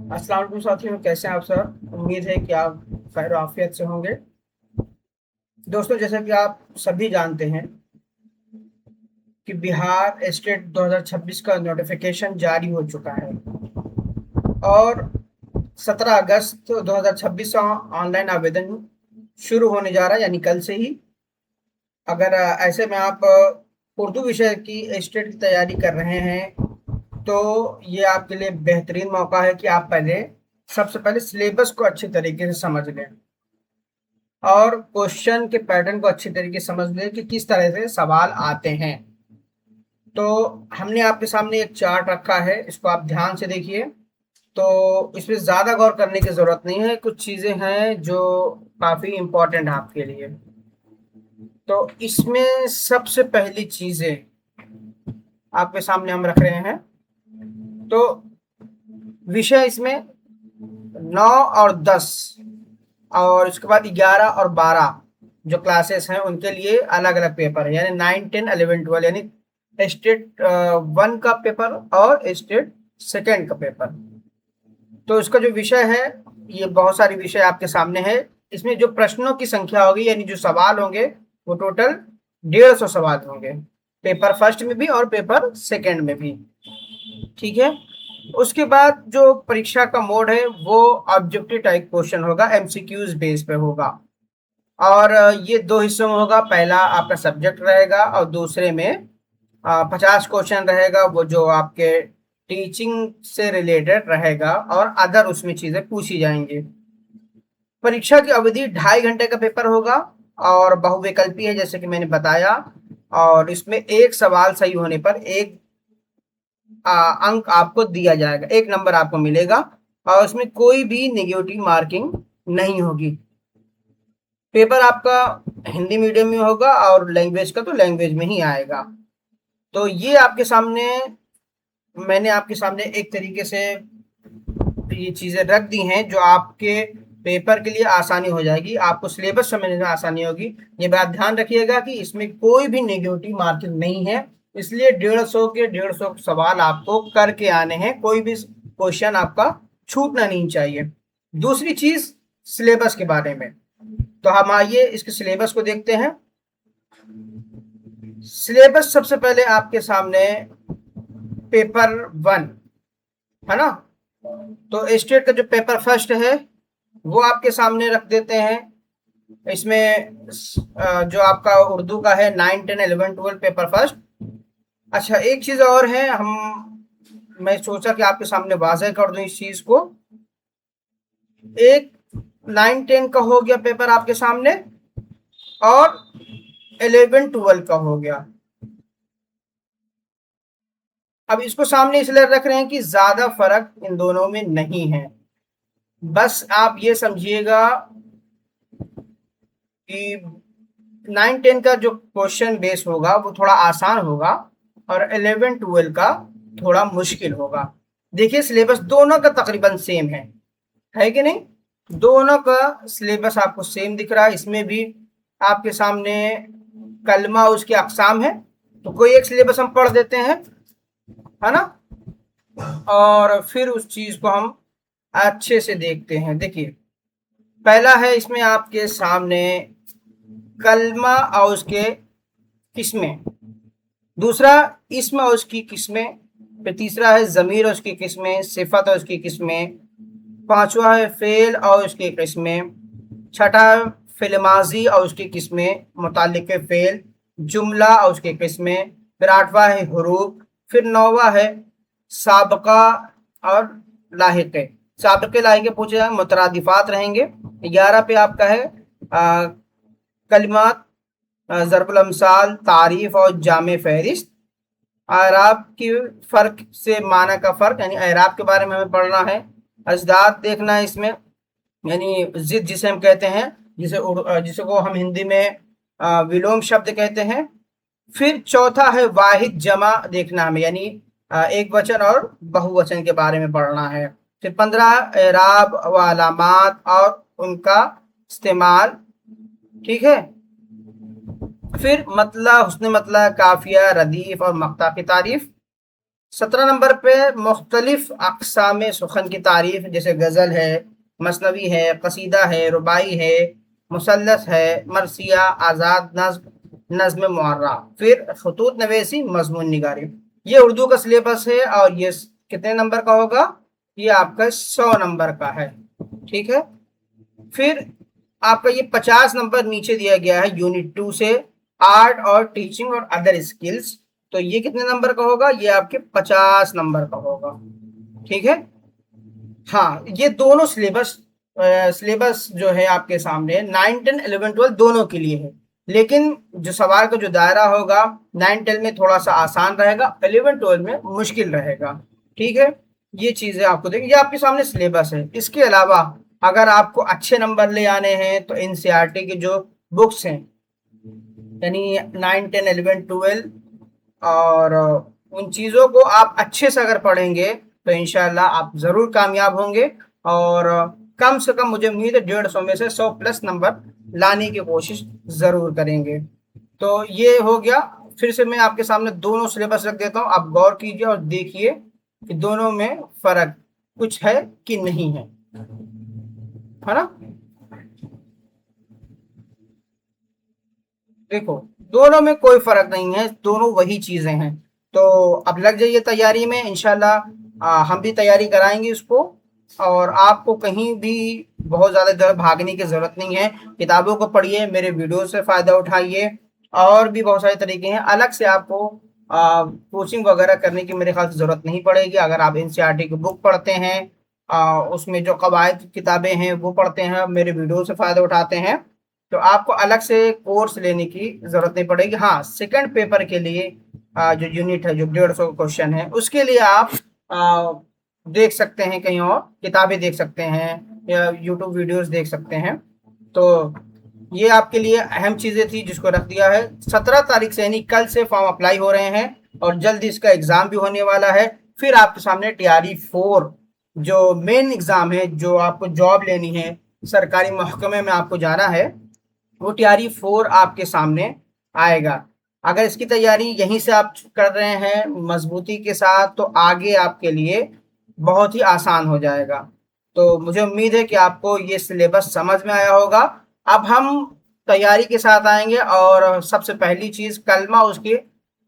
अस्सलाम वालेकुम साथियों, कैसे हैं आप सब। उम्मीद है कि आप खैर आफियत से होंगे। दोस्तों, जैसा कि आप सभी जानते हैं कि बिहार स्टेट 2026 का नोटिफिकेशन जारी हो चुका है और 17 अगस्त 2026 से ऑनलाइन आवेदन शुरू होने जा रहा है, यानी कल से ही। अगर ऐसे में आप उर्दू विषय की स्टेट की तैयारी कर रहे हैं तो ये आपके लिए बेहतरीन मौका है कि आप सबसे पहले सिलेबस को अच्छे तरीके से समझ लें और क्वेश्चन के पैटर्न को अच्छी तरीके से समझ लें कि किस तरह से सवाल आते हैं। तो हमने आपके सामने एक चार्ट रखा है, इसको आप ध्यान से देखिए। तो इसमें ज़्यादा गौर करने की ज़रूरत नहीं है, कुछ चीज़ें हैं जो काफ़ी इम्पोर्टेंट है आपके लिए। तो इसमें सबसे पहली चीज़ें आपके सामने हम रख रहे हैं। तो विषय इसमें 9 और 10 और उसके बाद 11 और 12 जो क्लासेस हैं उनके लिए अलग अलग पेपर है, यानी 9, 10, 11, 12, यानी स्टेट 1 का पेपर और स्टेट सेकेंड का पेपर। तो इसका जो विषय है, ये बहुत सारे विषय आपके सामने है। इसमें जो प्रश्नों की संख्या होगी, यानी जो सवाल होंगे, वो टोटल 150 सवाल होंगे, पेपर फर्स्ट में भी और पेपर सेकेंड में भी। ठीक है। उसके बाद जो परीक्षा का मोड है वो ऑब्जेक्टिव टाइप क्वेश्चन होगा, एमसीक्यूज बेस पे होगा। और ये दो हिस्सों में होगा, पहला आपका सब्जेक्ट रहेगा और दूसरे में 50 क्वेश्चन रहेगा, वो जो आपके टीचिंग से रिलेटेड रहेगा और अदर उसमें चीजें पूछी जाएंगी। परीक्षा की अवधि 2.5 घंटे का पेपर होगा और बहुविकल्पी है, जैसे कि मैंने बताया। और इसमें एक सवाल सही होने पर एक अंक आपको दिया जाएगा, एक नंबर आपको मिलेगा और उसमें कोई भी नेगेटिव मार्किंग नहीं होगी। पेपर आपका हिंदी मीडियम में होगा और लैंग्वेज का तो लैंग्वेज में ही आएगा। तो ये आपके सामने, मैंने आपके सामने एक तरीके से ये चीज़ें रख दी हैं जो आपके पेपर के लिए आसानी हो जाएगी, आपको सिलेबस समझने में आसानी होगी। ये बात ध्यान रखिएगा कि इसमें कोई भी नेगेटिव मार्किंग नहीं है, इसलिए 150 के 150 सवाल आपको करके आने हैं, कोई भी क्वेश्चन आपका छूटना नहीं चाहिए। दूसरी चीज, सिलेबस के बारे में। तो हम आइए इसके सिलेबस को देखते हैं। सिलेबस सबसे पहले आपके सामने पेपर 1 है ना। तो स्टेट का जो पेपर फर्स्ट है वो आपके सामने रख देते हैं। इसमें जो आपका उर्दू का है 9, 10, 11, 12 पेपर फर्स्ट। अच्छा, एक चीज और है, मैं सोचा कि आपके सामने वाज़ेह कर दूं इस चीज को। एक 9, 10 का हो गया पेपर आपके सामने और 11, 12 का हो गया। अब इसको सामने इसलिए रख रहे हैं कि ज्यादा फर्क इन दोनों में नहीं है। बस आप ये समझिएगा कि 9, 10 का जो क्वेश्चन बेस होगा वो थोड़ा आसान होगा और 11, 12 का थोड़ा मुश्किल होगा। देखिए, सिलेबस दोनों का तकरीबन सेम है कि नहीं। दोनों का सिलेबस आपको सेम दिख रहा है। इसमें भी आपके सामने कलमा उसके अकसाम है, तो कोई एक सिलेबस हम पढ़ देते हैं, है ना, और फिर उस चीज को हम अच्छे से देखते हैं। देखिए, पहला है इसमें आपके सामने कलमा और उसके किस्में। दूसरा, इस्म और उसकी किस्में। फिर तीसरा है ज़मीर और उसकी किस्में, सिफत और उसकी किस्में। पांचवा है फेल और उसकी किस्में। छठा है फिल्माजी और उसकी किस्में, मुतालिक फेल, जुमला और उसकी किस्में। फिर आठवां है हरूफ। फिर नौवा है साबका और लाहिके। साबके लाहिके पूछे जाए, मुतरादिफात रहेंगे। 11 पे आपका है कलिमात, ज़रबुल अमसाल, तारीफ और जामे फहरिस्त। एराब की फ़र्क से माना का फ़र्क, यानी एराब के बारे में हमें पढ़ना है। अजदाद देखना है इसमें, यानी ज़िद जिसे हम कहते हैं, जिसे को हम हिंदी में विलोम शब्द कहते हैं। फिर चौथा है वाहिद जमा देखना हमें, यानी एक वचन और बहुवचन के बारे में पढ़ना है। फिर 15 एराब व अलामात और उनका इस्तेमाल। ठीक है। फिर मतला, हुस्न मतला, काफिया, रदीफ और मक्ता की तारीफ। 17 नंबर पे मुख्तलिफ अक़साम सुखन की तारीफ, जैसे गज़ल है, मसनवी है, कसीदा है, रुबाई है, मुसल्लस है, मरसिया, आज़ाद नज़्म, नज़्म मुअर्रा, फिर खतूत नवेसी, मज़मून निगारी। ये उर्दू का सिलेबस है और ये कितने नंबर का होगा? ये आपका 100 नंबर का है। ठीक है। फिर आपका ये 50 नंबर नीचे दिया गया है यूनिट 2 से, आर्ट और टीचिंग और अदर स्किल्स। तो ये कितने नंबर का होगा? ये आपके 50 नंबर का होगा। ठीक है। हाँ, ये दोनों सिलेबस जो है आपके सामने 9, 10, 11, 12 दोनों के लिए है। लेकिन जो सवाल का जो दायरा होगा 9, 10 में थोड़ा सा आसान रहेगा, 11, 12 में मुश्किल रहेगा। ठीक है। ये चीजें आपको देखिए, ये आपके सामने सिलेबस है। इसके अलावा अगर आपको अच्छे नंबर ले आने हैं तो एनसीईआरटी की जो बुक्स हैं, यानी 9, 10, 11, 12, और उन चीज़ों को आप अच्छे से अगर पढ़ेंगे तो इंशाल्लाह आप ज़रूर कामयाब होंगे। और कम से कम मुझे उम्मीद है 150 में से 100 प्लस नंबर लाने की कोशिश ज़रूर करेंगे। तो ये हो गया। फिर से मैं आपके सामने दोनों सिलेबस रख देता हूँ, आप गौर कीजिए और देखिए कि दोनों में फ़र्क कुछ है कि नहीं है ना। देखो, दोनों में कोई फर्क नहीं है, दोनों वही चीजें हैं। तो अब लग जाइए तैयारी में इंशाल्लाह। हम भी तैयारी कराएंगे इसको। और आपको कहीं भी बहुत ज्यादा इधर भागने की जरूरत नहीं है। किताबों को पढ़िए, मेरे वीडियो से फायदा उठाइए। और भी बहुत सारे तरीके हैं, अलग से आपको कोचिंग वगैरह करने की मेरे ख्याल से जरूरत नहीं पड़ेगी। अगर आप एनसीईआरटी की बुक पढ़ते हैं, उसमें जो कवायद की किताबें हैं वो पढ़ते हैं, मेरे वीडियो से फायदा उठाते हैं, तो आपको अलग से कोर्स लेने की जरूरत नहीं पड़ेगी। हाँ, सेकंड पेपर के लिए जो यूनिट है, जो 150 क्वेश्चन है, उसके लिए आप देख सकते हैं, कहीं और किताबें देख सकते हैं या यूट्यूब वीडियोस देख सकते हैं। तो ये आपके लिए अहम चीजें थी जिसको रख दिया है। 17 तारीख से यानी कल से फॉर्म अप्लाई हो रहे हैं और जल्द इसका एग्जाम भी होने वाला है। फिर आपके सामने TRE 4 जो मेन एग्जाम है, जो आपको जॉब लेनी है, सरकारी महकमे में आपको जाना है, वो TRE 4 आपके सामने आएगा। अगर इसकी तैयारी यहीं से आप कर रहे हैं मजबूती के साथ, तो आगे आपके लिए बहुत ही आसान हो जाएगा। तो मुझे उम्मीद है कि आपको ये सिलेबस समझ में आया होगा। अब हम तैयारी के साथ आएंगे और सबसे पहली चीज कलमा, उसकी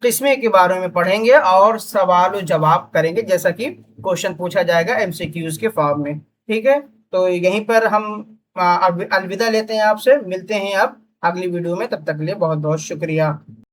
किस्में के बारे में पढ़ेंगे और सवाल और जवाब करेंगे, जैसा कि क्वेश्चन पूछा जाएगा MCQs के फॉर्म में। ठीक है। तो यहीं पर हम अब अलविदा लेते हैं, आपसे मिलते हैं अब अगली वीडियो में। तब तक के लिए बहुत बहुत शुक्रिया।